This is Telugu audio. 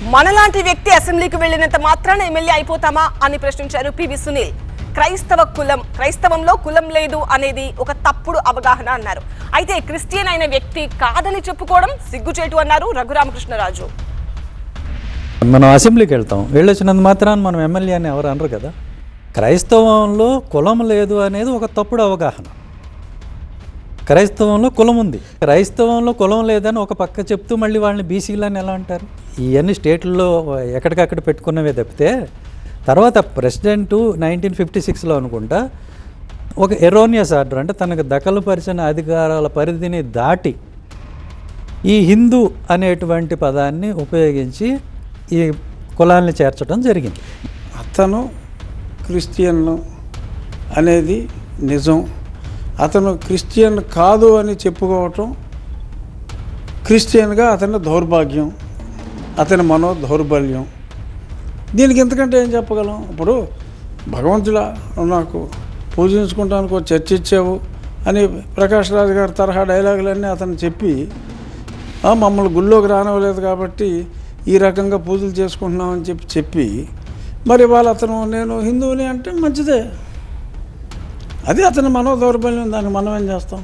మనలాంటి వ్యక్తి అసెంబ్లీకి వెళ్లినంత మాత్రాన ఎమ్మెల్యే అయిపోతామా అని ప్రశ్నించారు పివి సునీల్. క్రైస్తవంలో కులం లేదు అనేది ఒక తప్పుడు అవగాహన అన్నారు. అయితే క్రిస్టియన్ అయిన వ్యక్తి కాదని చెప్పుకోవడం సిగ్గుచేటు అన్నారు రఘురామకృష్ణరాజు. మనం అసెంబ్లీకి వెళ్తాం, వెళ్ళొచ్చినంత మాత్రాన మనం ఎమ్మెల్యే అని ఎవరు అనరు కదా. క్రైస్తవంలో కులం లేదు అనేది ఒక తప్పుడు అవగాహన. క్రైస్తవంలో కులం ఉంది, క్రైస్తవంలో కులం లేదని ఒక పక్క చెప్తూ మళ్ళీ వాళ్ళని బీసీలని ఎలా అంటారు? ఇవన్నీ స్టేట్లో ఎక్కడికక్కడ పెట్టుకున్నవే తప్పితే తర్వాత ప్రెసిడెంటు 1956లో అనుకుంటా ఒక ఎరోనియస్ ఆర్డర్, అంటే తనకు దఖలుపరిచిన అధికారాల పరిధిని దాటి ఈ హిందూ అనేటువంటి పదాన్ని ఉపయోగించి ఈ కులాన్ని చేర్చడం జరిగింది. అతను క్రిస్టియన్ అనేది నిజం, అతను క్రిస్టియన్ కాదు అని చెప్పుకోవటం క్రిస్టియన్గా అతని దౌర్భాగ్యం, అతని మనో దౌర్బల్యం. దీనికి ఎంతకంటే ఏం చెప్పగలం? ఇప్పుడు భగవంతుడా నాకు పూజించుకుంటానికి ఒక చర్చ ఇచ్చావు అని ప్రకాష్ రాజు గారి తరహా డైలాగులన్నీ అతను చెప్పి మమ్మల్ని గుళ్ళోకి రానివ్వలేదు కాబట్టి ఈ రకంగా పూజలు చేసుకుంటున్నామని చెప్పి మరి వాళ్ళు అతను నేను హిందువుని అంటే మంచిదే, అది అతని మనో దౌర్బల్యం, దాన్ని మనం ఏం చేస్తాం?